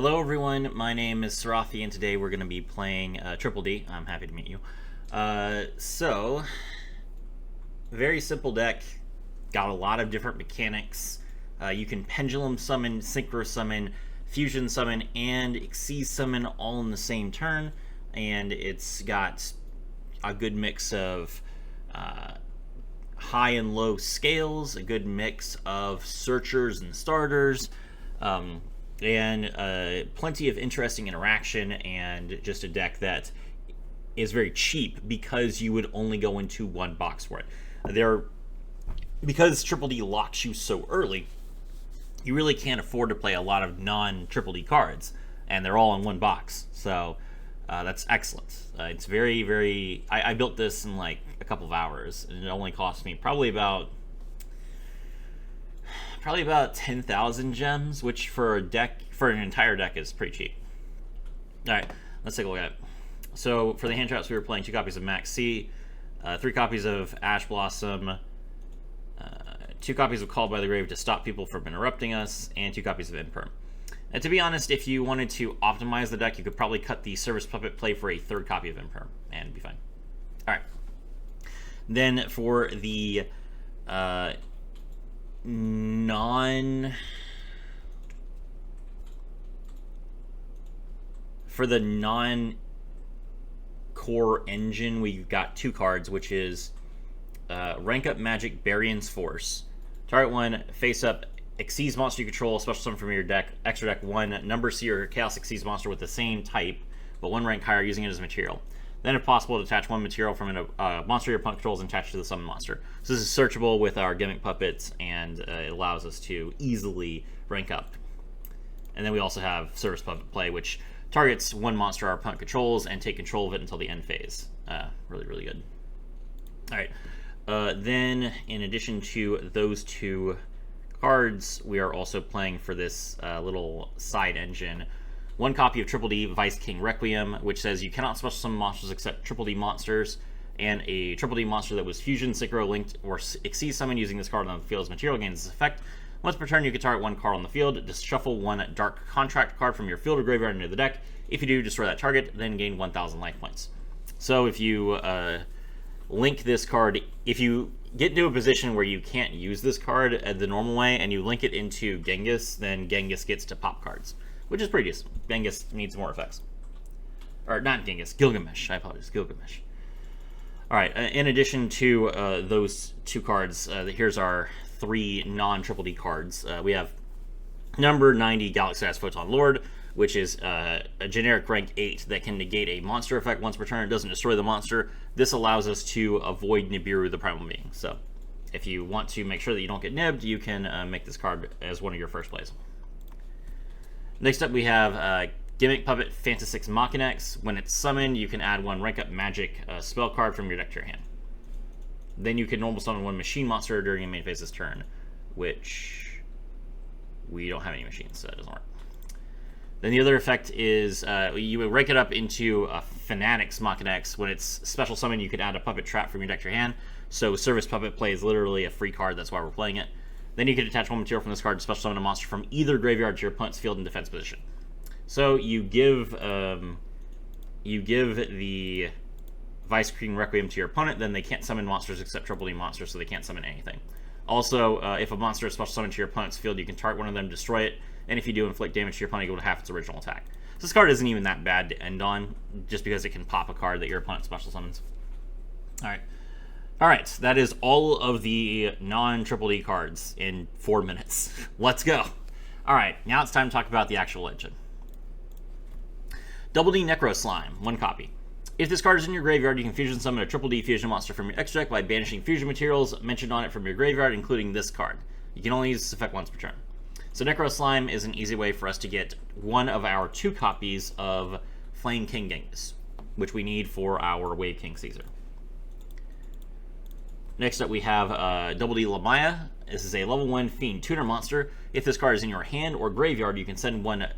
Hello everyone, my name is Sarathi and today we're going to be playing Triple D. I'm happy to meet you. Very simple deck, got a lot of different mechanics. You can Pendulum Summon, Synchro Summon, Fusion Summon, and Xyz Summon all in the same turn, and it's got a good mix of high and low scales, a good mix of searchers and starters, and plenty of interesting interaction, and just a deck that is very cheap because you would only go into one box for it. Because Triple D locks you so early, you really can't afford to play a lot of non-Triple D cards, and they're all in one box. So that's excellent. It's very, very... I built this in like a couple of hours, and it only cost me probably about 10,000 gems, which for an entire deck is pretty cheap. All right, let's take a look at it. So for the hand traps, we were playing 2 copies of Maxx C, 3 copies of Ash Blossom, 2 copies of Called by the Grave to stop people from interrupting us, and 2 copies of Imperm. And to be honest, if you wanted to optimize the deck, you could probably cut the Service Puppet play for a 3rd copy of Imperm and be fine. All right. Then for the non-core engine, we've got 2 cards, which is Rank Up Magic Barion's Force. Target 1, face up Xyz monster you control, special summon from your deck, extra deck 1 number Seer Chaos Xyz monster with the same type, but 1 rank higher, using it as material. Then, if possible, detach 1 material from a monster your opponent controls and attach it to the summon monster. So this is searchable with our Gimmick Puppets, and it allows us to easily rank up. And then we also have Service Puppet play, which targets 1 monster our opponent controls and take control of it until the end phase. Really, really good. All right. Then, in addition to those 2 cards, we are also playing for this little side engine 1 copy of Triple D Vice King Requiem, which says you cannot special summon monsters except Triple D monsters, and a Triple D monster that was Fusion, Synchro, Linked, or Xyz Summon using this card on the field as material gains this effect. Once per turn, you can target 1 card on the field, just shuffle 1 Dark Contract card from your field or graveyard into the deck. If you do, destroy that target, then gain 1,000 life points. So if you link this card, if you get into a position where you can't use this card the normal way, and you link it into Genghis, then Genghis gets to pop cards, which is pretty decent. Genghis needs more effects. Or not Genghis, Gilgamesh. I apologize, Gilgamesh. Alright, in addition to those 2 cards, here's our 3 non-Triple D cards. We have number 90 Galaxy Eyes Photon Lord, which is a generic rank 8 that can negate a monster effect once per turn. It doesn't destroy the monster. This allows us to avoid Nibiru, the Primal Being. So if you want to make sure that you don't get nibbed, you can make this card as one of your first plays. Next up, we have Gimmick Puppet Fantasix Machinex. When it's summoned, you can add 1 Rank Up Magic spell card from your deck to your hand. Then you can normal summon 1 machine monster during your main phase's turn, which we don't have any machines, so that doesn't work. Then the other effect is you would rank it up into a Fanatics Machinex. When it's special summon, you can add a Puppet Trap from your deck to your hand. So Service Puppet play is literally a free card, that's why we're playing it. Then you can attach 1 material from this card to special summon a monster from either graveyard to your opponent's field in defense position. So you give the Vice King Requiem to your opponent, then they can't summon monsters except Triple D monsters, so they can't summon anything. Also, if a monster is special summoned to your opponent's field, you can target 1 of them, destroy it, and if you do inflict damage to your opponent, you go to half its original attack. So this card isn't even that bad to end on, just because it can pop a card that your opponent special summons. Alright, that is all of the non-Triple D cards in 4 minutes. Let's go. Alright, now it's time to talk about the actual engine. Double D Necro Slime, 1 copy. If this card is in your graveyard, you can fusion summon a Triple D fusion monster from your extra deck by banishing fusion materials mentioned on it from your graveyard, including this card. You can only use this effect once per turn. So Necro Slime is an easy way for us to get 1 of our 2 copies of Flame King Genghis, which we need for our Wave King Caesar. Next up, we have Double D Lamaya. This is a level 1 Fiend Tuner monster. If this card is in your hand or graveyard, you can send 1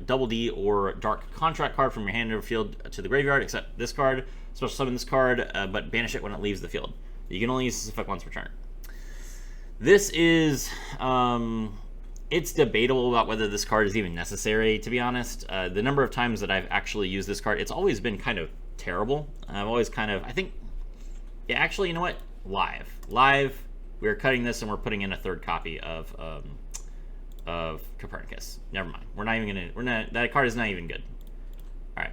Double D or Dark Contract card from your hand or field to the graveyard, except this card. Special summon this card, but banish it when it leaves the field. You can only use this effect once per turn. This is It's debatable about whether this card is even necessary, to be honest. The number of times that I've actually used this card, it's always been kind of terrible. I've always kind of, I think, yeah, actually, you know what? Live, we're cutting this and we're putting in a third copy of Copernicus. Never mind. That card is not even good. All right.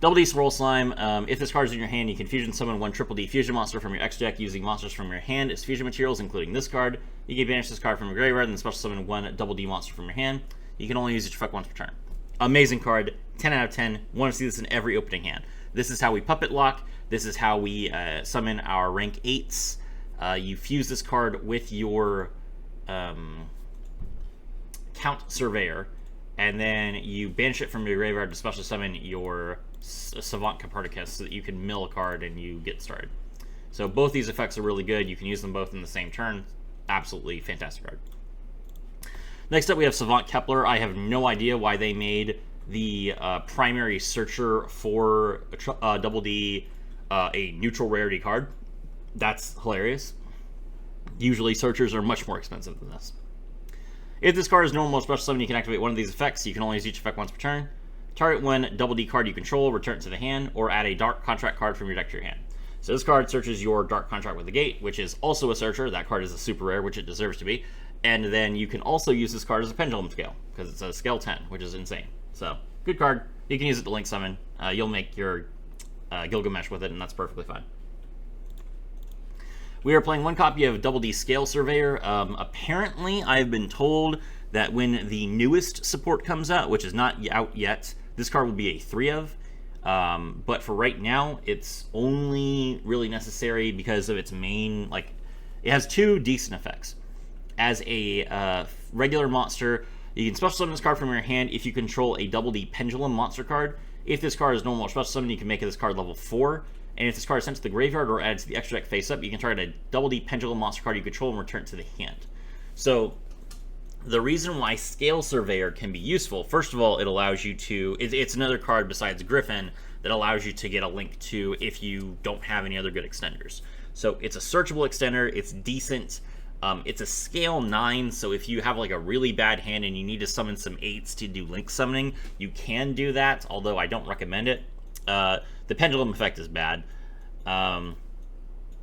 Double D Swirl Slime. If this card is in your hand, you can fusion summon one Triple D fusion monster from your extra deck using monsters from your hand as fusion materials, including this card. You can banish this card from your graveyard and then special summon one Double D monster from your hand. You can only use it to fuck once per turn. Amazing card. 10 out of 10. Want to see this in every opening hand. This is how we puppet lock. This is how we summon our rank 8s. You fuse this card with your Count Surveyor, and then you banish it from your graveyard to special summon your Savant Copernicus so that you can mill a card and you get started. So both these effects are really good. You can use them both in the same turn. Absolutely fantastic card. Next up, we have Savant Kepler. I have no idea why they made the primary searcher for Double D a neutral rarity card. That's hilarious. Usually searchers are much more expensive than this. If this card is normal or special summon, you can activate one of these effects. You can only use each effect once per turn. Target one Double D card you control, return it to the hand, or add a Dark Contract card from your deck to your hand. So this card searches your Dark Contract with the Gate, which is also a searcher. That card is a super rare, which it deserves to be. And then you can also use this card as a pendulum scale, because it's a scale 10, which is insane. So, good card. You can use it to link summon. You'll make your Gilgamesh with it, and that's perfectly fine. We are playing one copy of Double D Scale Surveyor. Apparently, I've been told that when the newest support comes out, which is not out yet, this card will be a 3 of. But for right now, it's only really necessary because of its main, it has 2 decent effects. As a regular monster, you can special summon this card from your hand if you control a Double D Pendulum monster card. If this card is normal or special summon, you can make this card level 4. And if this card is sent to the graveyard or added to the extra deck face up, you can target a Double D Pendulum monster card you control and return it to the hand. So, the reason why Scale Surveyor can be useful, first of all, it allows you to... It's another card besides Griffin that allows you to get a link to if you don't have any other good extenders. So, it's a searchable extender. It's decent. It's a scale 9, so if you have a really bad hand and you need to summon some 8s to do link summoning, you can do that, although I don't recommend it. The pendulum effect is bad.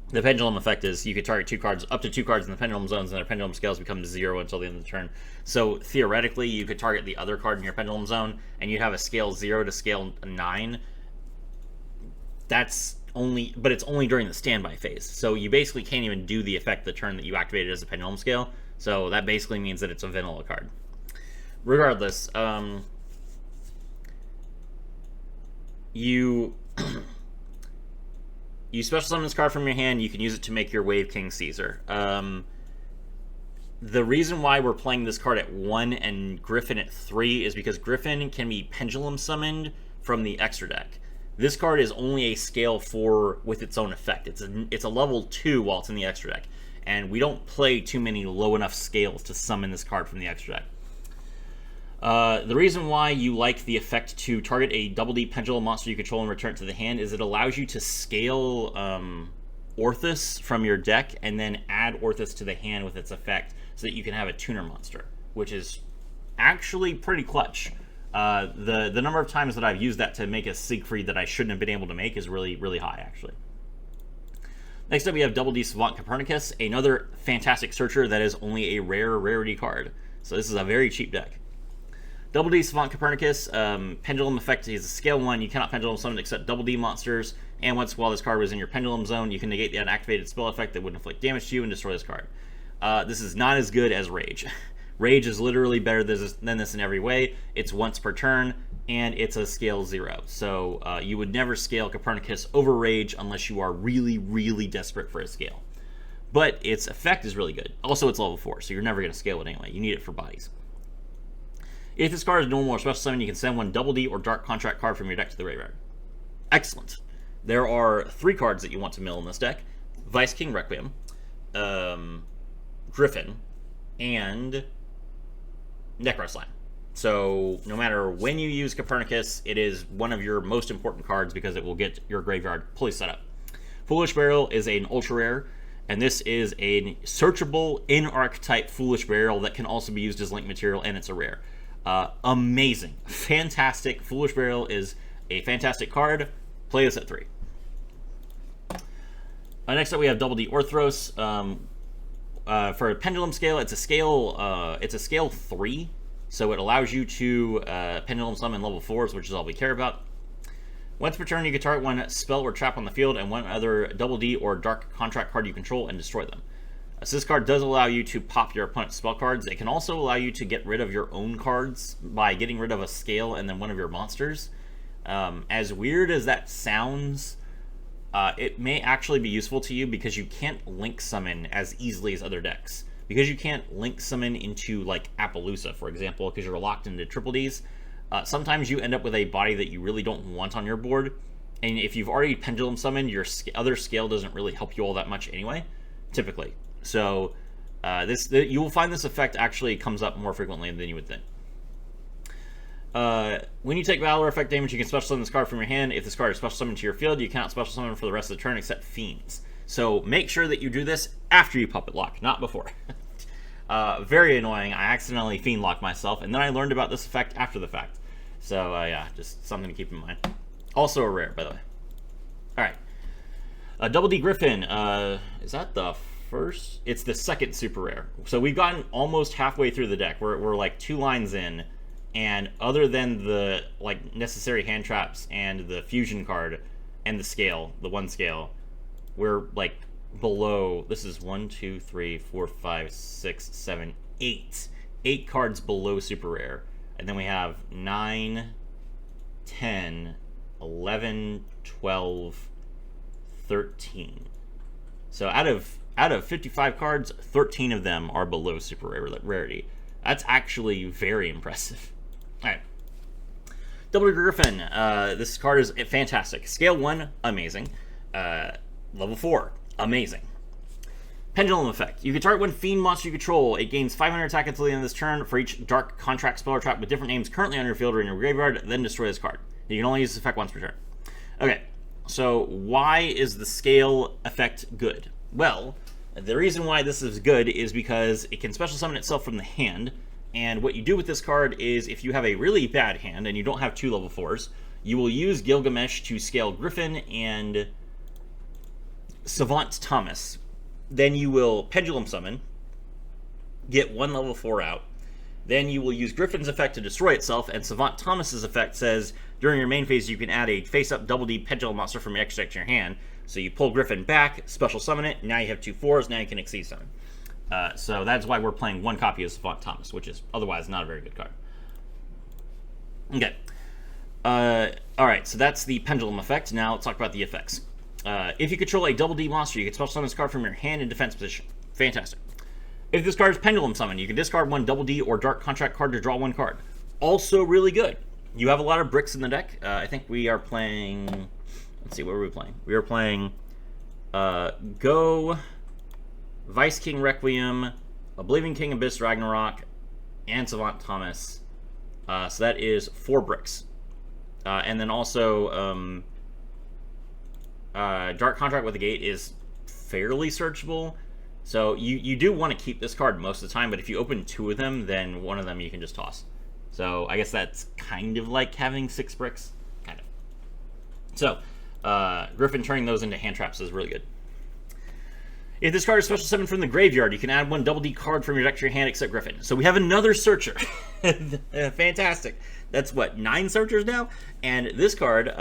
The pendulum effect is you could target 2 cards, up to 2 cards in the pendulum zones, and their pendulum scales become 0 until the end of the turn. So theoretically, you could target the other card in your pendulum zone, and you'd have a scale 0 to scale 9. But it's only during the standby phase. So you basically can't even do the effect the turn that you activated as a pendulum scale. So that basically means that it's a vanilla card. Regardless, you special summon this card from your hand. You can use it to make your Wave King Caesar. The reason why we're playing this card at 1 and Griffin at 3 is because Griffin can be pendulum summoned from the extra deck. This card is only a scale 4 with its own effect. It's a level 2 while it's in the extra deck. And we don't play too many low enough scales to summon this card from the extra deck. The reason why you like the effect to target a Double D Pendulum monster you control and return it to the hand is it allows you to scale Orthus from your deck and then add Orthus to the hand with its effect so that you can have a tuner monster, which is actually pretty clutch. The number of times that I've used that to make a Siegfried that I shouldn't have been able to make is really, really high, actually. Next up, we have Double D Savant Copernicus, another fantastic searcher that is only a rarity card. So this is a very cheap deck. Double D Savant Copernicus, pendulum effect is a scale 1. You cannot pendulum summon except Double D monsters. And while this card was in your pendulum zone, you can negate the unactivated spell effect that would inflict damage to you and destroy this card. This is not as good as Rage. Rage is literally better than this in every way. It's once per turn, and it's a scale 0. So you would never scale Copernicus over Rage unless you are really, really desperate for a scale. But its effect is really good. Also, it's level 4, so you're never going to scale it anyway. You need it for bodies. If this card is normal or special summon, you can send one Double D or Dark Contract card from your deck to the graveyard. Excellent. There are 3 cards that you want to mill in this deck. Vice King Requiem, Griffin, and Necroslime. So no matter when you use Copernicus, it is one of your most important cards because it will get your graveyard fully set up. Foolish Burial is an ultra rare. And this is a searchable in-archetype Foolish Burial that can also be used as link material, and it's a rare. Amazing. Fantastic. Foolish Burial is a fantastic card. Play this at 3. Next up, we have Double D Orthros. For a Pendulum Scale, it's a scale 3, so it allows you to Pendulum Summon level 4s, which is all we care about. Once per turn, you can target one spell or trap on the field and one other Double D or Dark Contract card you control and destroy them. So this card does allow you to pop your opponent's spell cards. It can also allow you to get rid of your own cards by getting rid of a scale and then one of your monsters. As weird as that sounds, it may actually be useful to you because you can't link summon as easily as other decks. Because you can't link summon into, like, Appaloosa, for example, because you're locked into Triple Ds. Sometimes you end up with a body that you really don't want on your board, and if you've already Pendulum Summoned, your other scale doesn't really help you all that much anyway, typically. So you will find this effect actually comes up more frequently than you would think. When you take Valor effect damage, you can special summon this card from your hand. If this card is special summoned to your field, you cannot special summon for the rest of the turn except Fiends. So make sure that you do this after you Puppet Lock, not before. Very annoying. I accidentally Fiend Locked myself, and then I learned about this effect after the fact. So, yeah, just something to keep in mind. Also a rare, by the way. Alright. Double D Griffin. Is that the first? It's the second super rare. So we've gotten almost halfway through the deck. We're like 2 lines in, and other than the like necessary hand traps and the fusion card and the scale, the 1 scale, we're like below. This is 1, 2, 3, 4, 5, 6, 7, 8. 8 cards below super rare. And then we have 9, 10, 11, 12, 13. So out of 55 cards, 13 of them are below super rarity. That's actually very impressive. All right. Double Griffin. This card is fantastic. Scale 1, amazing. Level 4, amazing. Pendulum effect. You can target one Fiend monster you control. It gains 500 attack until the end of this turn for each Dark Contract spell or trap with different names currently on your field or in your graveyard, then destroy this card. You can only use this effect once per turn. Okay, so why is the scale effect good? Well, the reason why this is good is because it can special summon itself from the hand, and what you do with this card is if you have a really bad hand and you don't have 2 level 4s, you will use Gilgamesh to scale Griffin and Savant Thomas. Then you will Pendulum Summon, get 1 level 4 out. Then you will use Griffin's effect to destroy itself, and Savant Thomas's effect says, during your main phase, you can add a face-up Double D Pendulum monster from your extra deck to your hand. So you pull Griffin back, special summon it, now you have 2 4s, now you can Exceed Summon. So that's why we're playing 1 copy of Savant Thomas, which is otherwise not a very good card. Okay. Alright, so that's the Pendulum effect. Now let's talk about the effects. If you control a Double D monster, you can special summon this card from your hand in defense position. Fantastic. If this card is Pendulum Summon, you can discard 1 Double D or Dark Contract card to draw 1 card. Also really good. You have a lot of bricks in the deck. I think we are playing... Let's see, what are we playing? We are playing Go, Vice King Requiem, Oblivion King Abyss Ragnarok, and Savant Thomas. So that is 4 bricks. And then also... Dark Contract with the Gate is fairly searchable, so you do want to keep this card most of the time, but if you open 2 of them, then 1 of them you can just toss. So I guess that's kind of like having 6 bricks, kind of. So Griffin turning those into hand traps is really good. If this card is special summoned from the graveyard, you can add 1 Double D card from your deck to your hand except Griffin. So we have another Searcher. Fantastic. That's what, 9 Searchers now? And this card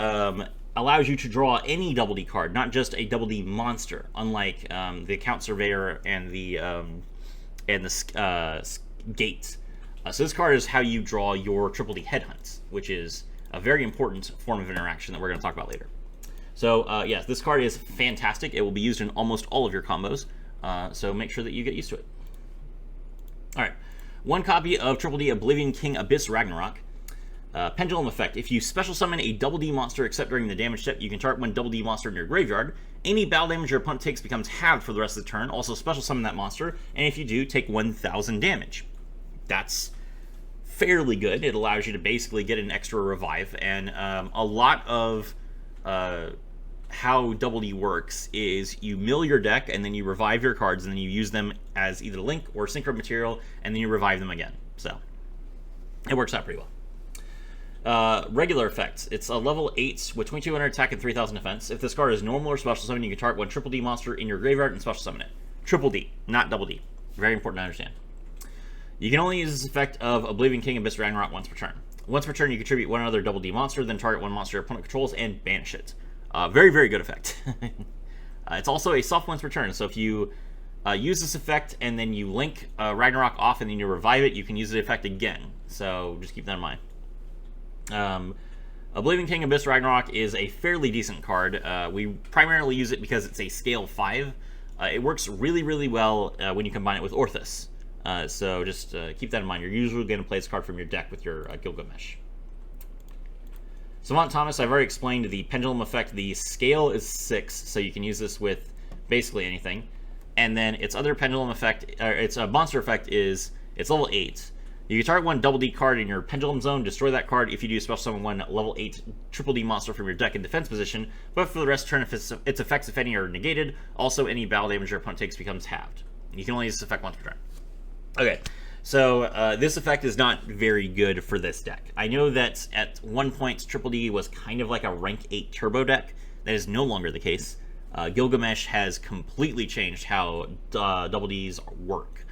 allows you to draw any Double D card, not just a Double D monster, unlike the Account Surveyor and the Gates. So this card is how you draw your Triple D Headhunts, which is a very important form of interaction that we're going to talk about later. So yes, this card is fantastic. It will be used in almost all of your combos, so make sure that you get used to it. All right, 1 copy of Triple D Oblivion King Abyss Ragnarok. Pendulum effect. If you special summon a Double D monster except during the damage step, you can target 1 Double D monster in your graveyard. Any battle damage your opponent takes becomes halved for the rest of the turn. Also special summon that monster, and if you do, take 1,000 damage. That's fairly good. It allows you to basically get an extra revive, and a lot of how Double D works is you mill your deck, and then you revive your cards, and then you use them as either link or synchro material, and then you revive them again. So it works out pretty well. Regular effects. It's a level 8 with 2200 attack and 3000 defense. If this card is normal or special summon, you can target one Triple D monster in your graveyard and special summon it. Triple D, not Double D. Very important to understand. You can only use this effect of Oblivion King Abyss Ragnarok once per turn. Once per turn, you contribute one other Double D monster, then target one monster your opponent controls and banish it. Very, very good effect. It's also a soft once per turn, so if you use this effect and then you link Ragnarok off and then you revive it, you can use the effect again. So just keep that in mind. Oblivion King Abyss Ragnarok is a fairly decent card. We primarily use it because it's a scale 5. It works really, really well when you combine it with Orthus. So just keep that in mind. You're usually going to play this card from your deck with your Gilgamesh. Savant Thomas, I've already explained the pendulum effect. The scale is 6, so you can use this with basically anything. And then its other pendulum effect, or its monster effect is, it's level 8. You can target one Double D card in your pendulum zone, destroy that card if you do special summon one level 8 Triple D monster from your deck in defense position, but for the rest of the turn, if its effects, if any, are negated, also any battle damage your opponent takes becomes halved. You can only use this effect once per turn. Okay, so this effect is not very good for this deck. I know that at one point, Triple D was kind of like a rank 8 turbo deck. That is no longer the case. Gilgamesh has completely changed how Double Ds work.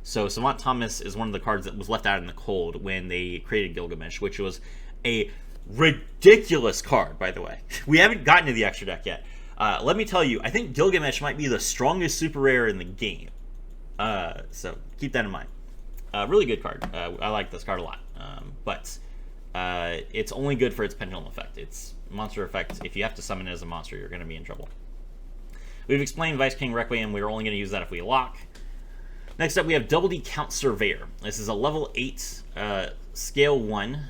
So Savant Thomas is one of the cards that was left out in the cold when they created Gilgamesh, which was a ridiculous card, by the way. We haven't gotten to the extra deck yet. Let me tell you, I think Gilgamesh might be the strongest super rare in the game. So keep that in mind. Really good card. I like this card a lot. But it's only good for its pendulum effect. Its monster effect, if you have to summon it as a monster, you're going to be in trouble. We've explained Vice King Requiem. We're only going to use that if we lock. Next up, we have Double D Count Surveyor. This is a level 8, scale 1.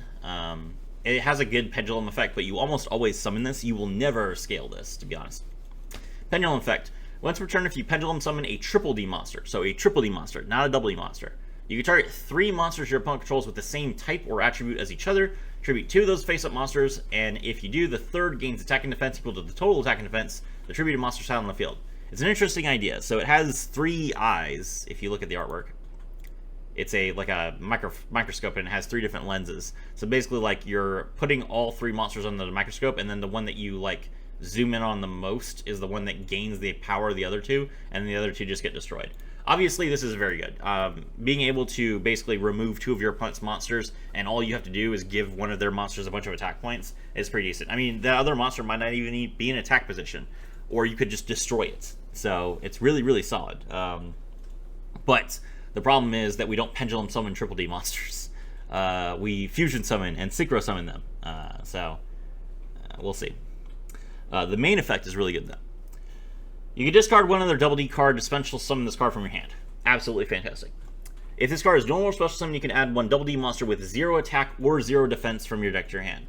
It has a good pendulum effect, but you almost always summon this. You will never scale this, to be honest. Pendulum effect. Once per turn, if you pendulum summon a Triple D monster, so a Triple D monster, not a Double D monster, you can target 3 monsters your opponent controls with the same type or attribute as each other, tribute 2 of those face-up monsters, and if you do, the third gains attack and defense equal to the total attack and defense the attributed monster found on the field. It's an interesting idea. So it has 3 eyes, if you look at the artwork. It's like a microscope, and it has 3 different lenses. So basically, like, you're putting all 3 monsters under the microscope, and then the one that you, like, zoom in on the most is the one that gains the power of the other 2, and the other 2 just get destroyed. Obviously, this is very good. Being able to basically remove 2 of your opponent's monsters, and all you have to do is give one of their monsters a bunch of attack points, is pretty decent. I mean, the other monster might not even be in attack position, or you could just destroy it. So it's really, really solid. But the problem is that we don't pendulum summon Triple D monsters. We fusion summon and synchro summon them. So we'll see. The main effect is really good, though. You can discard one other Double D card to special summon this card from your hand. Absolutely fantastic. If this card is normal or special summon, you can add one Double D monster with 0 attack or 0 defense from your deck to your hand.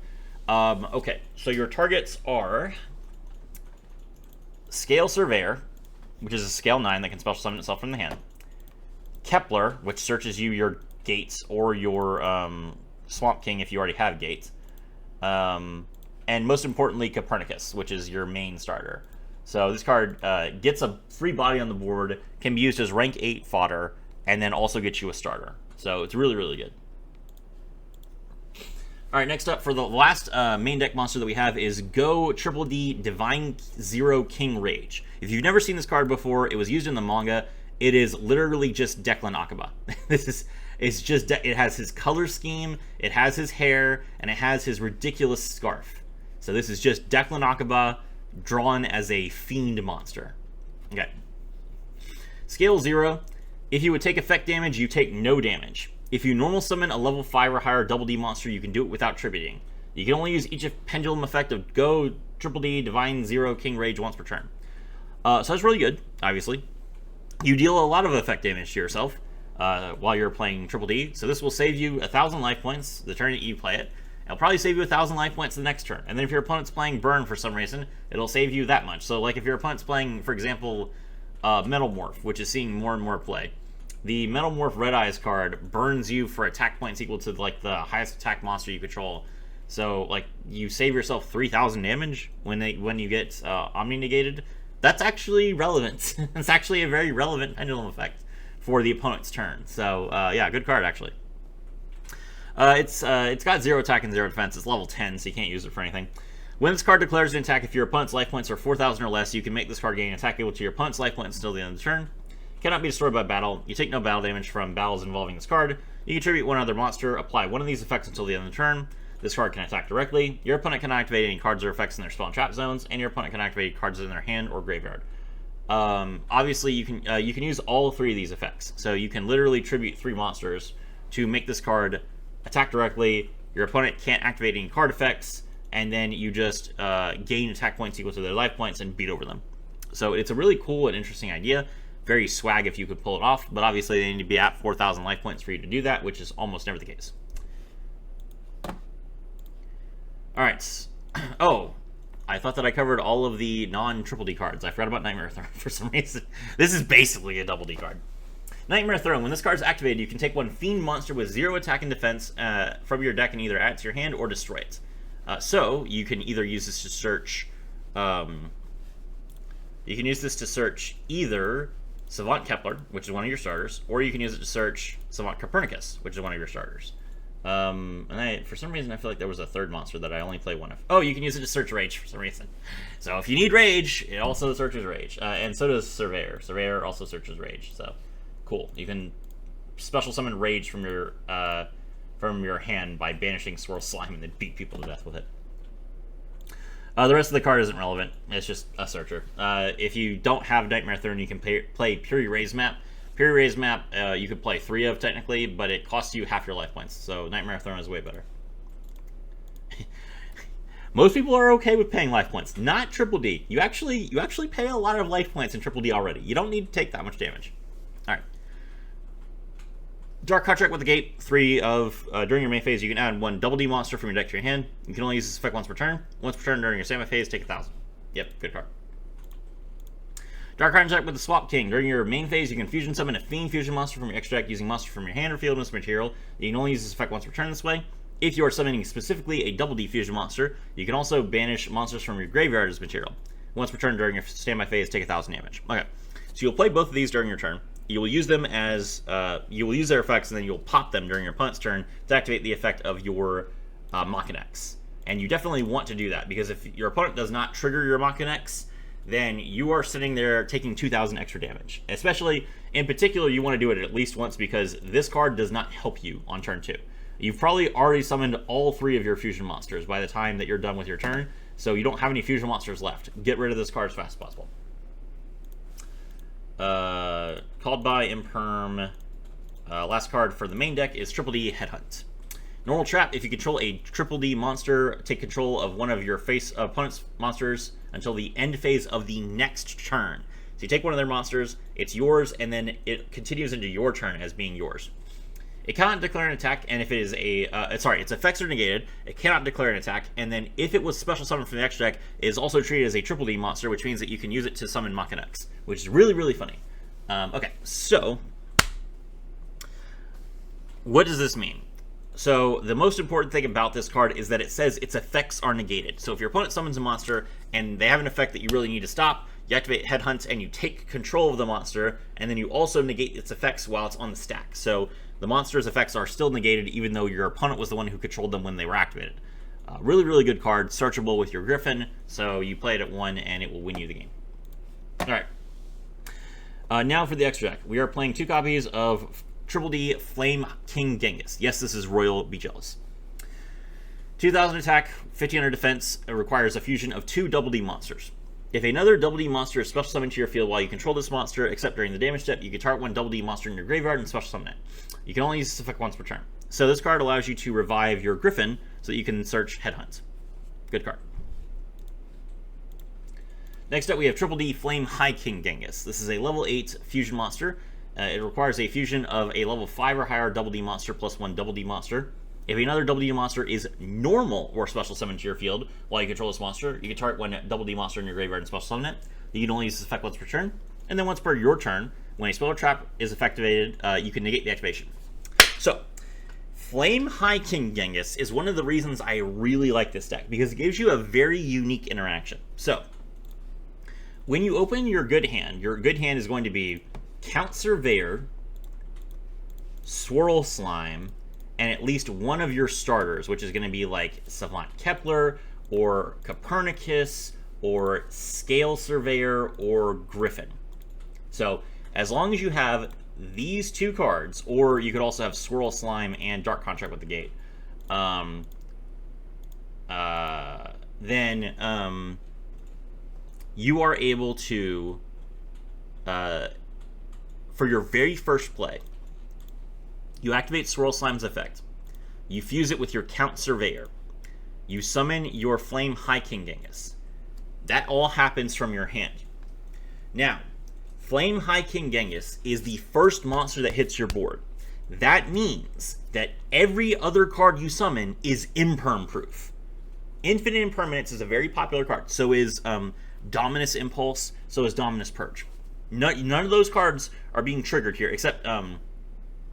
Okay, so your targets are Scale Surveyor, which is a scale 9 that can special summon itself from the hand. Kepler, which searches you your gates or your Swamp King if you already have gates. And most importantly, Copernicus, which is your main starter. So this card gets a free body on the board, can be used as rank 8 fodder, and then also gets you a starter. So it's really, really good. All right, next up for the last main deck monster that we have is Go Triple D Divine Zero King Rage. If you've never seen this card before, it was used in the manga. It is literally just Declan Akaba. It has his color scheme, it has his hair, and it has his ridiculous scarf. So this is just Declan Akaba drawn as a fiend monster. Okay. Scale 0. If you would take effect damage, you take no damage. If you normal summon a level 5 or higher Double D monster, you can do it without tributing. You can only use each pendulum effect of Go Triple D Divine Zero King Rage once per turn. So that's really good, obviously. You deal a lot of effect damage to yourself while you're playing Triple D, so this will save you 1,000 life points the turn that you play it. It'll probably save you 1,000 life points the next turn. And then if your opponent's playing Burn for some reason, it'll save you that much. So like if your opponent's playing, for example, Metal Morph, which is seeing more and more play, the Metal Morph Red Eyes card burns you for attack points equal to like the highest attack monster you control. So like you save yourself 3,000 damage when you get Omni negated. That's actually relevant. It's actually a very relevant pendulum effect for the opponent's turn. So yeah, good card actually. It's got 0 attack and 0 defense. It's level 10, so you can't use it for anything. When this card declares an attack, if your opponent's life points are 4,000 or less, you can make this card gain attack equal to your opponent's life points until the end of the turn. Cannot be destroyed by battle. You take no battle damage from battles involving this card. You contribute one other monster. Apply one of these effects until the end of the turn. This card can attack directly. Your opponent can activate any cards or effects in their spawn trap zones, and your opponent can activate cards in their hand or graveyard. Obviously, you can use all 3 of these effects. So you can literally tribute 3 monsters to make this card attack directly. Your opponent can't activate any card effects, and then you just gain attack points equal to their life points and beat over them. So it's a really cool and interesting idea. Very swag if you could pull it off, but obviously they need to be at 4,000 life points for you to do that, which is almost never the case. Alright. Oh, I thought that I covered all of the non-triple D cards. I forgot about Nightmare Throne for some reason. This is basically a double D card. Nightmare Throne. When this card is activated, you can take one fiend monster with 0 attack and defense from your deck and either add it to your hand or destroy it. So you can either use this to search. You can use this to search either Savant Kepler, which is one of your starters, or you can use it to search Savant Copernicus, which is one of your starters. And for some reason, I feel like there was a third monster that I only play one of. Oh, you can use it to search Rage for some reason. So if you need Rage, it also searches Rage. And so does Surveyor. Surveyor also searches Rage. So cool. You can special summon Rage from your hand by banishing Swirl Slime and then beat people to death with it. The rest of the card isn't relevant. It's just a searcher. If you don't have Nightmare Throne, you can play Pure Erase Map. Pure Erase Map, you could play 3 of technically, but it costs you half your life points. So Nightmare Throne is way better. Most people are okay with paying life points. Not Triple D. You actually pay a lot of life points in Triple D already. You don't need to take that much damage. All right. Dark Contract with the Gate, 3 of, during your main phase, you can add 1 double D monster from your deck to your hand. You can only use this effect once per turn. Once per turn during your standby phase, take 1,000. Yep, good card. Dark Contract with the Swap King. During your main phase, you can fusion summon a Fiend fusion monster from your extra deck using monster from your hand or field with this material. You can only use this effect once per turn this way. If you are summoning specifically a double D fusion monster, you can also banish monsters from your graveyard as material. Once per turn during your standby phase, take 1,000 damage. Okay, so you'll play both of these during your turn. You will use them as, you will use their effects, and then you'll pop them during your opponent's turn to activate the effect of your Machinex. And you definitely want to do that, because if your opponent does not trigger your Machinex, then you are sitting there taking 2,000 extra damage. Especially, in particular, you want to do it at least once, because this card does not help you on turn 2. You've probably already summoned all 3 of your fusion monsters by the time that you're done with your turn, so you don't have any fusion monsters left. Get rid of this card as fast as possible. Called by Imperm. Last card for the main deck is Triple D Headhunt. Normal trap: if you control a Triple D monster, take control of one of your opponent's monsters until the end phase of the next turn. So you take one of their monsters, it's yours, and then it continues into your turn as being yours. It cannot declare an attack, and if it is its effects are negated, it cannot declare an attack, and then if it was special summoned from the extra deck, it is also treated as a Triple D monster, which means that you can use it to summon Machinex, which is really, really funny. Okay, so what does this mean? So the most important thing about this card is that it says its effects are negated. So if your opponent summons a monster and they have an effect that you really need to stop, you activate Headhunt and you take control of the monster, and then you also negate its effects while it's on the stack. So the monster's effects are still negated even though your opponent was the one who controlled them when they were activated. Really, really good card, searchable with your Griffin, so you play it at 1 and it will win you the game. Alright. Now for the extra deck. We are playing 2 copies of Triple D Flame King Genghis. Yes, this is Royal Be Jealous. 2,000 attack, 1,500 defense. It requires a fusion of 2 Double D monsters. If another Double D monster is special summoned to your field while you control this monster, except during the damage step, you can target 1 Double D monster in your graveyard and special summon it. You can only use this effect once per turn. So this card allows you to revive your Griffin so that you can search Headhunt. Good card. Next up, we have Triple D Flame High King Genghis. This is a level 8 fusion monster. It requires a fusion of a level 5 or higher Double D monster plus 1 Double D monster. If another Double D monster is normal or special summoned to your field while you control this monster, you can target 1 Double D monster in your graveyard and special summon it. You can only use this effect once per turn. And then once per your turn, when a spell or trap is activated, you can negate the activation. So, Flame High King Genghis is one of the reasons I really like this deck, because it gives you a very unique interaction. So, when you open your good hand is going to be Count Surveyor, Swirl Slime, and at least one of your starters, which is going to be like Savant Kepler, or Copernicus, or Scale Surveyor, or Griffin. So, as long as you have these 2 cards, or you could also have Swirl Slime and Dark Contract with the Gate, then you are able to, for your very first play, you activate Swirl Slime's effect. You fuse it with your Count Surveyor. You summon your Flame High King Genghis. That all happens from your hand. Now, Flame High King Genghis is the first monster that hits your board. That means that every other card you summon is imperm proof. Infinite Impermanence is a very popular card. So is Dominus Impulse. So is Dominus Purge. None of those cards are being triggered here, except I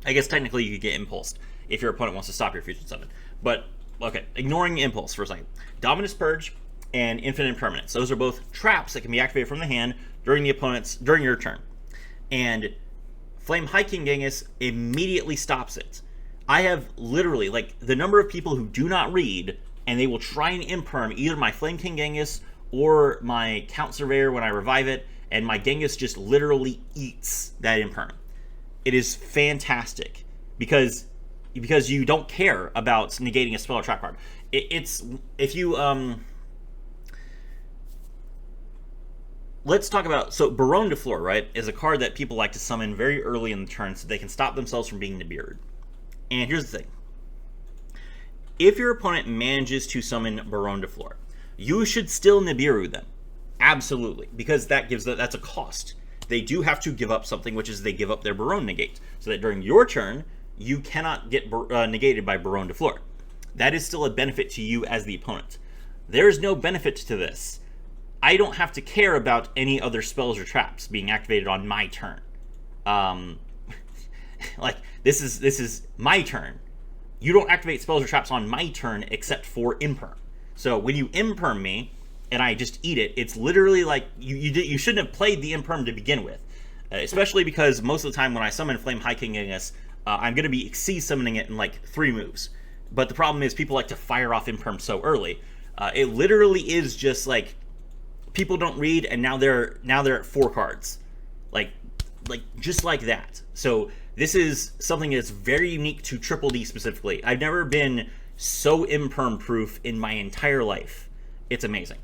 guess technically you could get Impulsed if your opponent wants to stop your fusion summon. But okay, ignoring Impulse for a second. Dominus Purge and Infinite Impermanence. Those are both traps that can be activated from the hand during your turn. And Flame High King Genghis immediately stops it. I have literally, like, the number of people who do not read, and they will try and imperm either my Flame King Genghis or my Count Surveyor when I revive it, and my Genghis just literally eats that imperm. It is fantastic because you don't care about negating a spell or trap card. Let's talk about, so Baronne de Fleur, right, is a card that people like to summon very early in the turn so they can stop themselves from being Nibiru'd. And here's the thing. If your opponent manages to summon Baronne de Fleur, you should still Nibiru them. Absolutely. Because that's a cost. They do have to give up something, which is they give up their Baronne negate. So that during your turn, you cannot get negated by Baronne de Fleur. That is still a benefit to you as the opponent. There is no benefit to this. I don't have to care about any other spells or traps being activated on my turn. Like, this is my turn. You don't activate spells or traps on my turn except for imperm. So when you imperm me and I just eat it, it's literally like you shouldn't have played the imperm to begin with. Especially because most of the time when I summon Flame High King Genghis, I'm going to be Xyz summoning it in like 3 moves. But the problem is people like to fire off imperm so early. It literally is just like, people don't read, and now they're at 4 cards, like just like that. So this is something that's very unique to Triple D specifically. I've never been so imperm proof in my entire life. It's amazing.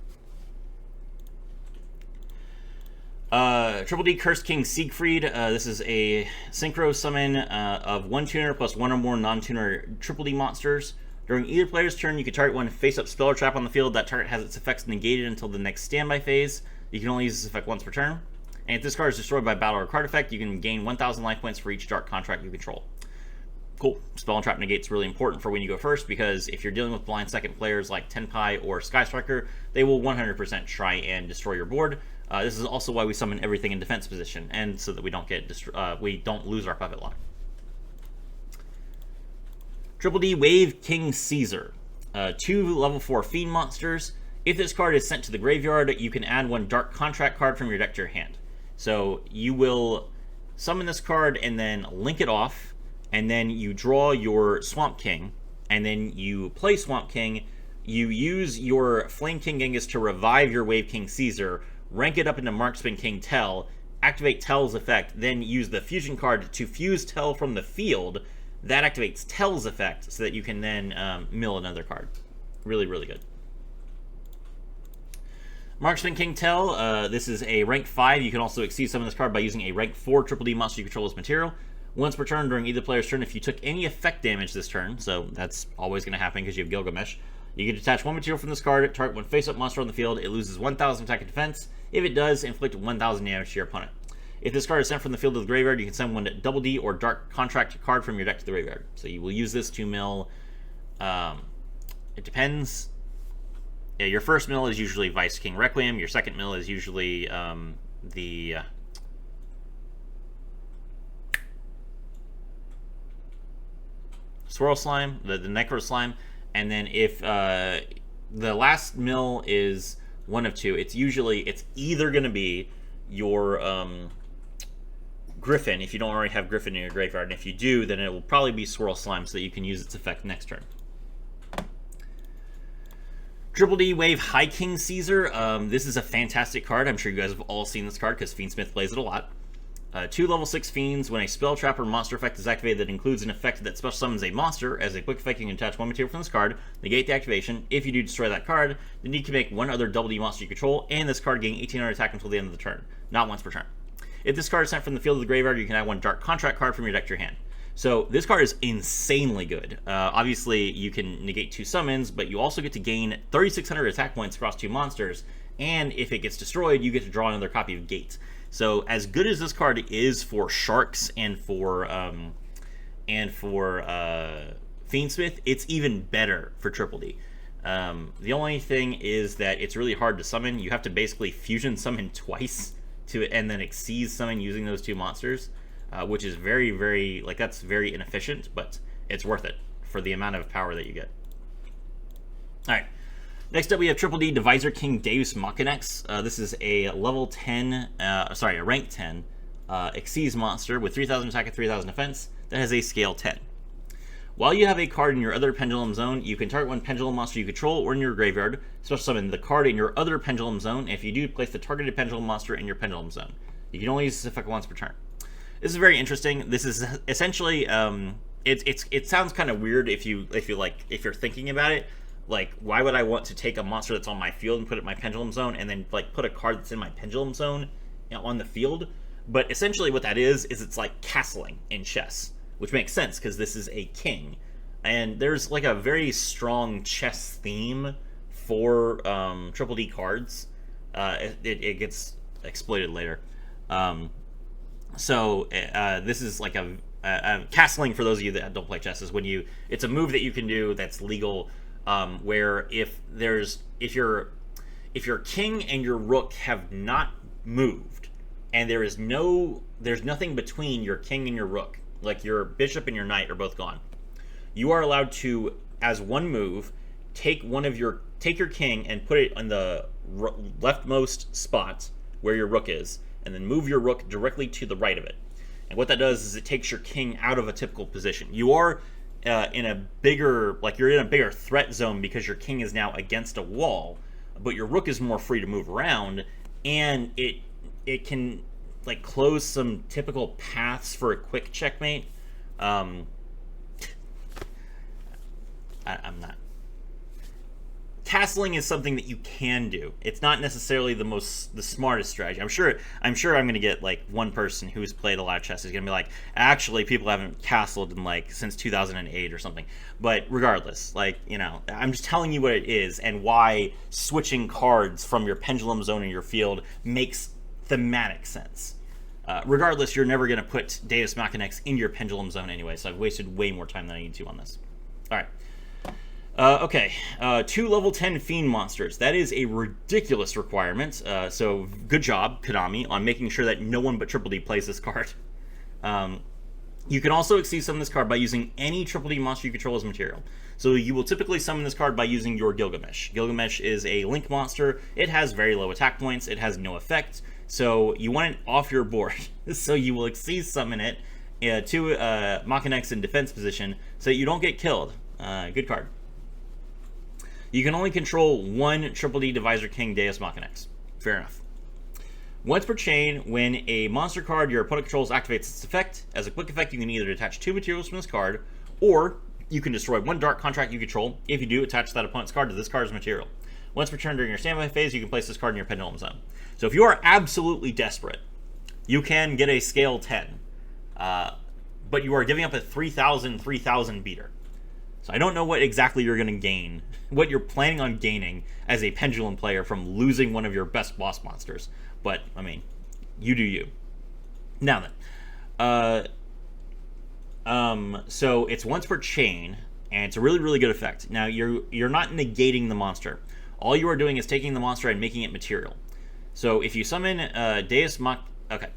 Triple D Cursed King Siegfried. This is a synchro summon of 1 tuner plus 1 or more non-tuner Triple D monsters. During either player's turn, you can target one face-up spell or trap on the field. That target has its effects negated until the next standby phase. You can only use this effect once per turn. And if this card is destroyed by battle or card effect, you can gain 1,000 life points for each Dark Contract you control. Cool. Spell and trap negate's really important for when you go first, because if you're dealing with blind second players like Tenpai or Sky Striker, they will 100% try and destroy your board. This is also why we summon everything in defense position, and so that we don't lose our puppet lock. Triple D Wave King Caesar. 2 level 4 Fiend monsters. If this card is sent to the graveyard, you can add 1 Dark Contract card from your deck to your hand. So you will summon this card and then link it off, and then you draw your Swamp King, and then you play Swamp King. You use your Flame King Genghis to revive your Wave King Caesar, rank it up into Marksman King Tell, activate Tell's effect, then use the fusion card to fuse Tell from the field. That activates Tell's effect so that you can then mill another card. Really, really good. Marksman King Tell, this is a rank 5. You can also Xyz summon this card by using a rank 4 Triple D monster you control as material. Once per turn during either player's turn, if you took any effect damage this turn, so that's always going to happen because you have Gilgamesh, you can detach 1 material from this card, target 1 face-up monster on the field. It loses 1,000 attack and defense. If it does, inflict 1,000 damage to your opponent. If this card is sent from the field to the graveyard, you can send 1 Double D or Dark Contract card from your deck to the graveyard. So you will use this to mill. It depends. Yeah, your first mill is usually Vice King Requiem. Your second mill is usually the... Swirl Slime, the Necro Slime, and then if the last mill is one of two, it's either going to be your Griffin, if you don't already have Griffin in your graveyard, and if you do, then it will probably be Swirl Slime so that you can use its effect next turn. Triple D Wave High King Caesar. This is a fantastic card. I'm sure you guys have all seen this card because Fiendsmith plays it a lot. 2 level 6 Fiends. When a spell, trap, or monster effect is activated that includes an effect that special summons a monster, as a quick effect you can attach one material from this card, negate the activation. If you do destroy that card, then you can make one other double D monster you control, and this card gain 1800 attack until the end of the turn, not once per turn. If this card is sent from the field to the graveyard, you can add one Dark Contract card from your deck to your hand. So this card is insanely good. Obviously, you can negate 2 summons, but you also get to gain 3,600 attack points across 2 monsters, and if it gets destroyed, you get to draw another copy of Gate. So as good as this card is for Sharks and for Fiendsmith, it's even better for Triple D. The only thing is that it's really hard to summon. You have to basically fusion summon twice and then Xyz summon using those 2 monsters. Which is very, very, that's very inefficient, but it's worth it for the amount of power that you get. Alright, next up we have Triple D Divisor King Deus Machinax. This is a level 10, a rank 10 Xyz monster with 3,000 attack and 3,000 defense that has a scale 10. While you have a card in your other Pendulum Zone, you can target one Pendulum monster you control or in your graveyard, special summon the card in your other Pendulum Zone. If you do, place the targeted Pendulum monster in your Pendulum Zone. You can only use this effect once per turn. This is very interesting. This is essentially it sounds kind of weird if you're thinking about it. Like, why would I want to take a monster that's on my field and put it in my Pendulum Zone and then put a card that's in my Pendulum Zone on the field? But essentially what that is it's like castling in chess, which makes sense because this is a king. And there's like a very strong chess theme for Triple D cards. It gets exploited later. So this is like a castling, for those of you that don't play chess, is when it's a move that you can do that's legal, where if your king and your rook have not moved, and there's nothing between your king and your rook, like your bishop and your knight are both gone, you are allowed to, as one move, take your king and put it on the leftmost spot where your rook is, and then move your rook directly to the right of it. And what that does is it takes your king out of a typical position. You are in a bigger threat zone because your king is now against a wall, but your rook is more free to move around, and it can close some typical paths for a quick checkmate. I'm not. Castling is something that you can do. It's not necessarily the smartest strategy. I'm sure I'm going to get one person who's played a lot of chess is going to be like, actually, people haven't castled in since 2008 or something. But regardless, I'm just telling you what it is and why switching cards from your Pendulum Zone in your field makes thematic sense. Regardless, you're never going to put Deus Machinax in your Pendulum Zone anyway, so I've wasted way more time than I need to on this. All right. Okay, 2 level 10 Fiend monsters. That is a ridiculous requirement, so good job, Konami, on making sure that no one but Triple D plays this card. You can also Xyz summon this card by using any Triple D monster you control as material. So you will typically summon this card by using your Gilgamesh. Gilgamesh is a Link monster. It has very low attack points. It has no effect, so you want it off your board. So you will Xyz summon it to Machinax in defense position so that you don't get killed. Good card. You can only control one Triple D Divisor King Deus Machinax. Fair enough. Once per chain, when a monster card your opponent controls activates its effect, as a quick effect you can either attach 2 materials from this card, or you can destroy 1 Dark Contract you control. If you do, attach that opponent's card to this card's material. Once per turn during your standby phase, you can place this card in your Pendulum Zone. So if you are absolutely desperate, you can get a scale 10, but you are giving up a 3,000 beater. So I don't know what exactly you're going to gain, what you're planning on gaining as a Pendulum player from losing one of your best boss monsters. But, I mean, you do you. Now then. So it's once per chain, and it's a really, really good effect. Now, you're not negating the monster. All you are doing is taking the monster and making it material. So if you summon Deus Mach... Okay.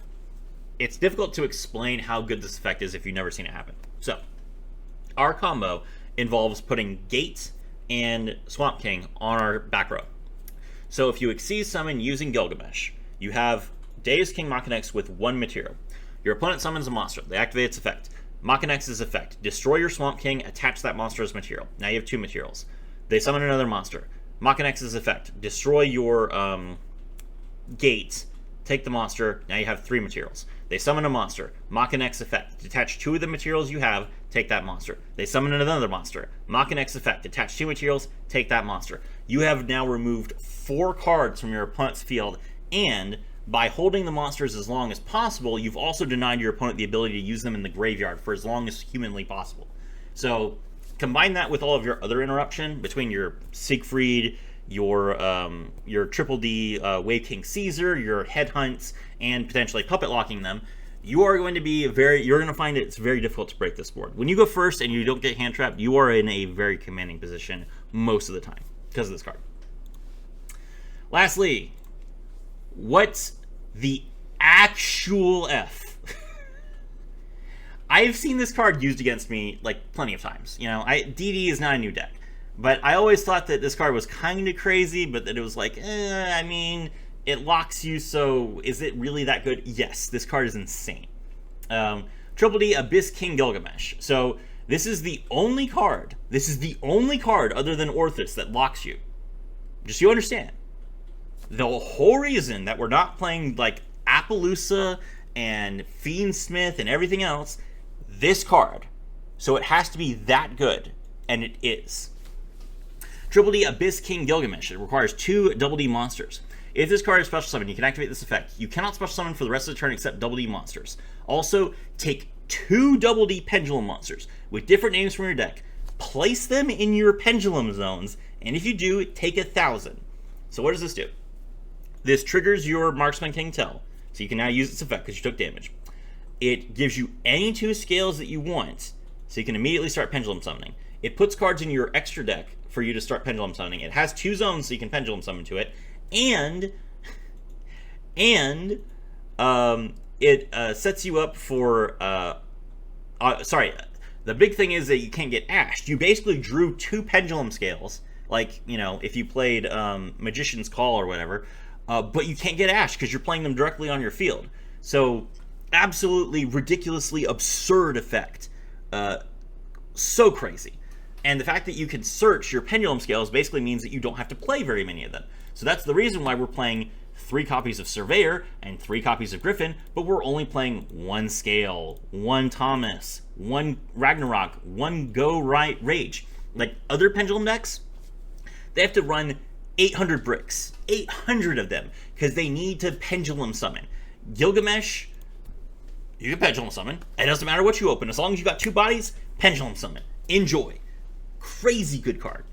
It's difficult to explain how good this effect is if you've never seen it happen. So, Our combo involves putting Gate and Swamp King on our back row. So if you Xyz summon using Gilgamesh, you have Deus King Machinex with 1 material. Your opponent summons a monster. They activate its effect. Machinex's effect. Destroy your Swamp King, attach that monster as material. Now you have 2 materials. They summon another monster. Machinex's effect. Destroy your Gate, take the monster, now you have 3 materials. They summon a monster. Machinex effect. Detach 2 of the materials you have, take that monster. They summon another monster. Machinex effect. Detach 2 materials, take that monster. You have now removed 4 cards from your opponent's field, and by holding the monsters as long as possible, you've also denied your opponent the ability to use them in the graveyard for as long as humanly possible. So combine that with all of your other interruption between your Siegfried, your Triple D Wave King Caesar, your Headhunts, and potentially puppet locking them. You're going to find it's very difficult to break this board. When you go first and you don't get hand trapped, you are in a very commanding position most of the time because of this card. Lastly, what's the actual F? I've seen this card used against me like plenty of times. You know, DD is not a new deck, but I always thought that this card was kind of crazy, but that it was like, I mean, it locks you, so is it really that good? Yes, this card is insane. Triple D Abyss King Gilgamesh. So this is the only card other than Orthus that locks you. Just so you understand. The whole reason that we're not playing like Appaloosa and Fiendsmith and everything else, this card. So it has to be that good, and it is. Triple D Abyss King Gilgamesh. It requires 2 Double D monsters. If this card is special summon, you can activate this effect. You cannot special summon for the rest of the turn except Double D monsters. Also, take 2 Double D Pendulum monsters with different names from your deck, place them in your Pendulum zones, and if you do, take 1,000. So what does this do? This triggers your Marksman King Tell, so you can now use its effect because you took damage. It gives you any 2 scales that you want, so you can immediately start Pendulum Summoning. It puts cards in your extra deck for you to start Pendulum Summoning. It has 2 zones, so you can Pendulum Summon to it, and it sets you up for... the big thing is that you can't get ashed. You basically drew 2 Pendulum Scales, like, you know, if you played Magician's Call or whatever, but you can't get ashed because you're playing them directly on your field. So, absolutely ridiculously absurd effect. So crazy. And the fact that you can search your Pendulum Scales basically means that you don't have to play very many of them. So that's the reason why we're playing 3 copies of Surveyor and 3 copies of Griffin, but we're only playing 1 Scale, 1 Thomas, 1 Ragnarok, 1 Go Right Rage. Like other Pendulum decks, they have to run 800 bricks, 800 of them, because they need to Pendulum Summon. Gilgamesh, you can Pendulum Summon. It doesn't matter what you open. As long as you got 2 bodies, Pendulum Summon. Enjoy. Crazy good card.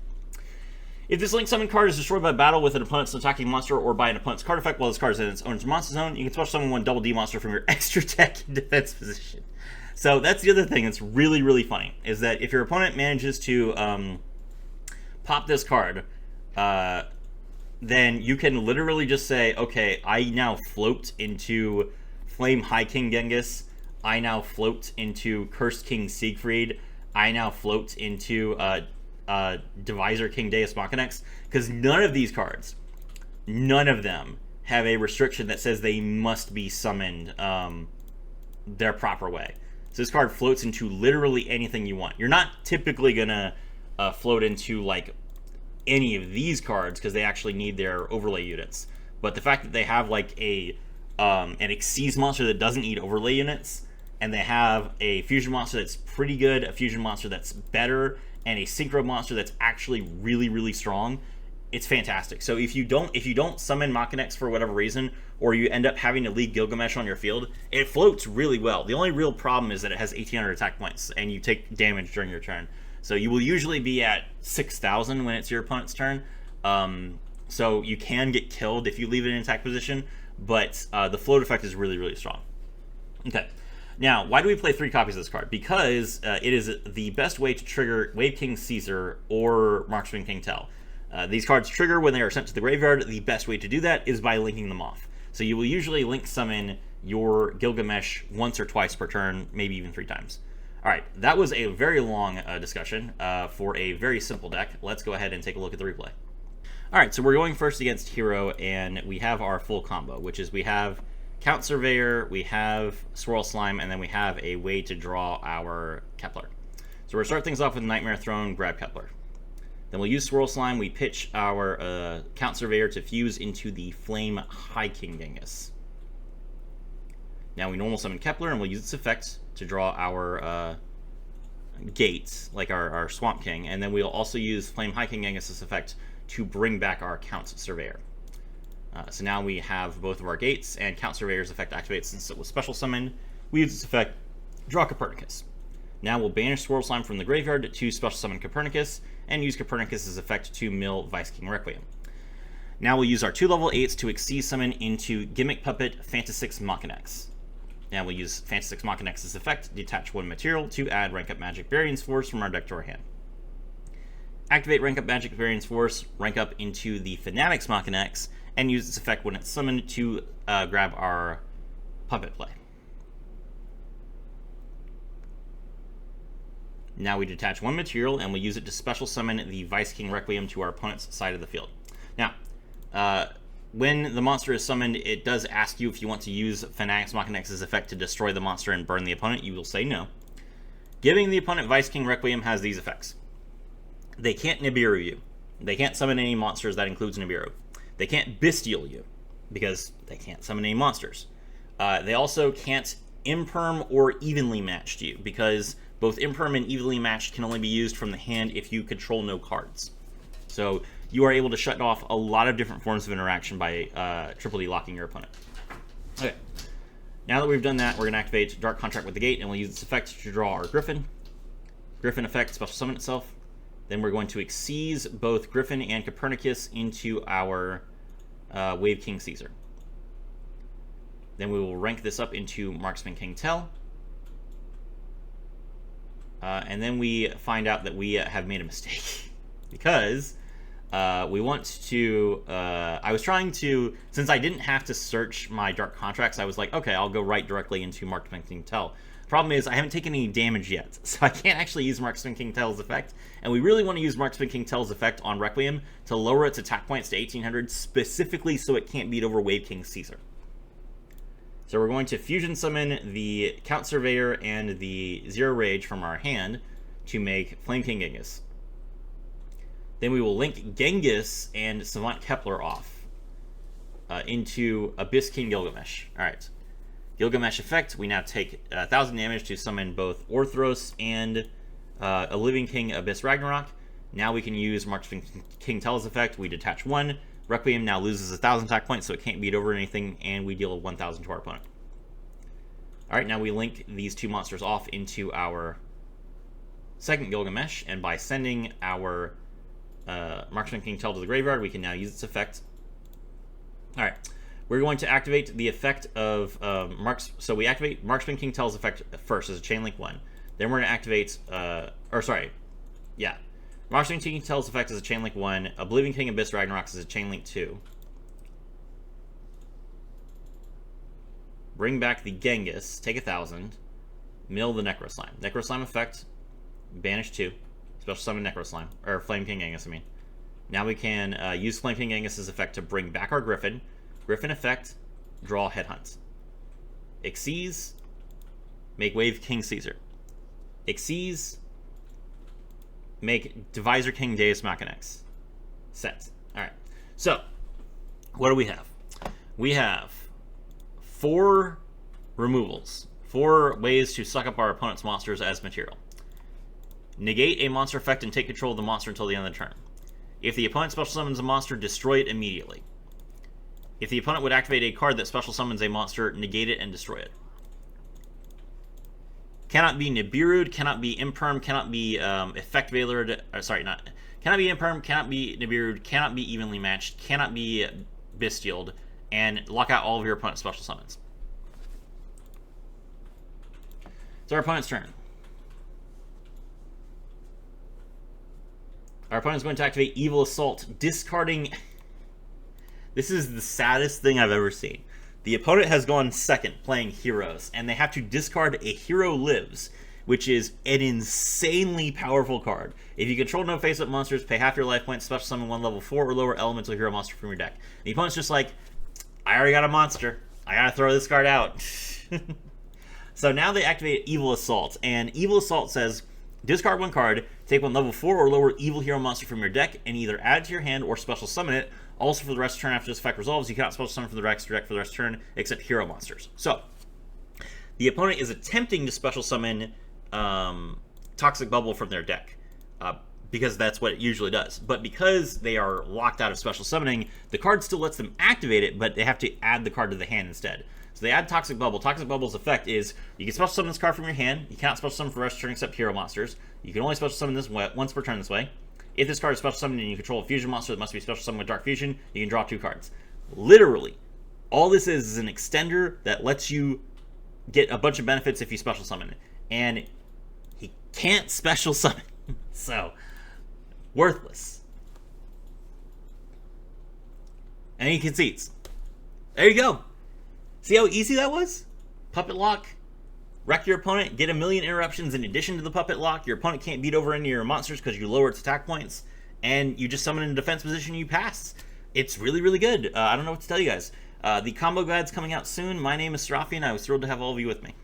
If this Link Summon card is destroyed by battle with an opponent's attacking monster or by an opponent's card effect while this card is in its own monster zone, you can special summon 1 Double D monster from your extra deck in defense position. So that's the other thing that's really, really funny, is that if your opponent manages to pop this card, then you can literally just say, okay, I now float into Flame High King Genghis, I now float into Cursed King Siegfried, I now float into Divisor King Deus Machinex, because none of these cards, none of them have a restriction that says they must be summoned their proper way. So this card floats into literally anything you want. You're not typically gonna float into like any of these cards because they actually need their overlay units. But the fact that they have like an Xyz monster that doesn't need overlay units, and they have a fusion monster that's pretty good, a fusion monster that's better, and a synchro monster that's actually really, really strong, it's fantastic. So if you don't summon Machinex for whatever reason, or you end up having to lead Gilgamesh on your field, it floats really well. The only real problem is that it has 1,800 attack points, and you take damage during your turn. So you will usually be at 6,000 when it's your opponent's turn. So you can get killed if you leave it in attack position, but the float effect is really, really strong. Okay. Now, why do we play 3 copies of this card? Because it is the best way to trigger Wave King Caesar or Marksman King Tell. These cards trigger when they are sent to the graveyard. The best way to do that is by linking them off. So you will usually link summon your Gilgamesh once or twice per turn, maybe even 3 times. All right, that was a very long discussion for a very simple deck. Let's go ahead and take a look at the replay. All right, so we're going first against Hero, and we have our full combo, which is we have Count Surveyor, we have Swirl Slime, and then we have a way to draw our Kepler. So we're going to start things off with Nightmare Throne, grab Kepler. Then we'll use Swirl Slime, we pitch our Count Surveyor to fuse into the Flame High King Genghis. Now we normal summon Kepler, and we'll use its effect to draw our gates, like our Swamp King, and then we'll also use Flame High King Genghis' effect to bring back our Count Surveyor. So now we have both of our gates, and Count Surveyor's effect activates since it was special summoned. We use its effect, draw Copernicus. Now we'll banish Swirl Slime from the graveyard to special summon Copernicus, and use Copernicus' effect to mill Vice King Requiem. Now we'll use our 2 level 8s to Xyz summon into Gimmick Puppet Fantasix Machinex. Now we'll use Fantasix Machinex's effect, detach 1 material, to add Rank Up Magic Variance Force from our deck to our hand. Activate Rank Up Magic Variance Force, rank up into the Fanatics Machinex, and use its effect when it's summoned to grab our Puppet play. Now we detach 1 material, and we'll use it to special summon the Vice King Requiem to our opponent's side of the field. Now, when the monster is summoned, it does ask you if you want to use Fanatics Machinex's effect to destroy the monster and burn the opponent. You will say no. Giving the opponent Vice King Requiem has these effects. They can't Nibiru you. They can't summon any monsters, that includes Nibiru. They can't Bestial you, because they can't summon any monsters. They also can't Imperm or Evenly Matched you, because both Imperm and Evenly Matched can only be used from the hand if you control no cards. So you are able to shut off a lot of different forms of interaction by Triple D locking your opponent. Okay, now that we've done that, we're going to activate Dark Contract with the Gate, and we'll use its effect to draw our Griffin. Griffin effect, special summon itself. Then we're going to Xyz both Griffin and Copernicus into our Wave King Caesar. Then we will rank this up into Marksman King Tell. And then we find out that we have made a mistake. Because we want to... I was trying to... Since I didn't have to search my Dark Contracts, I was like, okay, I'll go right directly into Marksman King Tell. Problem is, I haven't taken any damage yet, so I can't actually use Marksman King Tell's effect, and we really want to use Marksman King Tell's effect on Requiem to lower its attack points to 1800, specifically so it can't beat over Wave King Caesar. So we're going to fusion summon the Count Surveyor and the Zero Rage from our hand to make Flame King Genghis. Then we will link Genghis and Savant Kepler off into Abyss King Gilgamesh. Alright. Gilgamesh effect, we now take 1,000 damage to summon both Orthros and a Living King Abyss Ragnarok. Now we can use Marksman King Tell's effect. We detach 1. Requiem now loses 1,000 attack points, so it can't beat over anything, and we deal 1,000 to our opponent. Alright, now we link these 2 monsters off into our second Gilgamesh, and by sending our Marksman King Tell to the graveyard, we can now use its effect. Alright. We're going to activate the effect of so we activate Marksman King Tell's effect first as a Chain Link 1. Then we're going to activate, Marksman King Tell's effect as a Chain Link 1, Oblivion King Abyss Ragnarok as a Chain Link 2. Bring back the Genghis, take 1,000, mill the Necro Slime. Necro Slime effect, banish 2, special summon Necro Slime, or Flame King Genghis, I mean. Now we can use Flame King Genghis' effect to bring back our Griffin. Griffin effect, draw Headhunt. Xyz, make Wave King Caesar. Xyz, make Divisor King Deus Machinex. Set. Alright. So, what do we have? We have 4 removals. 4 ways to suck up our opponent's monsters as material. Negate a monster effect and take control of the monster until the end of the turn. If the opponent special summons a monster, destroy it immediately. If the opponent would activate a card that special summons a monster, negate it and destroy it. Cannot be Nibiru'd, cannot be Imperm, cannot be Effect Veilered, cannot be Imperm, cannot be Nibiru'd, cannot be Evenly Matched, cannot be Bestialed, and lock out all of your opponent's special summons. It's our opponent's turn. Our opponent's going to activate Evil Assault, discarding... This is the saddest thing I've ever seen. The opponent has gone second playing heroes, and they have to discard a Hero Lives, which is an insanely powerful card. If you control no face-up monsters, pay half your life points, special summon one level 4 or lower elemental hero monster from your deck. The opponent's just like, I already got a monster. I gotta throw this card out. So now they activate Evil Assault, and Evil Assault says, discard one card, take one level 4 or lower evil hero monster from your deck, and either add it to your hand or special summon it. Also, for the rest of the turn after this effect resolves, you cannot special summon from the deck for the rest of the turn, except hero monsters. So, the opponent is attempting to special summon Toxic Bubble from their deck, because that's what it usually does. But because they are locked out of special summoning, the card still lets them activate it, but they have to add the card to the hand instead. So they add Toxic Bubble. Toxic Bubble's effect is, you can special summon this card from your hand, you cannot special summon for the rest of the turn except hero monsters. You can only special summon this once per turn this way. If this card is special summoned and you control a fusion monster that must be special summoned with Dark Fusion, you can draw 2 cards. Literally, all this is an extender that lets you get a bunch of benefits if you special summon it. And he can't special summon. So, worthless. And he concedes. There you go. See how easy that was? Puppet Lock. Wreck your opponent, get a million interruptions in addition to the Puppet Lock. Your opponent can't beat over any of your monsters because you lower its attack points. And you just summon in a defense position, you pass. It's really, really good. I don't know what to tell you guys. The combo guide's coming out soon. My name is Serafi, and I was thrilled to have all of you with me.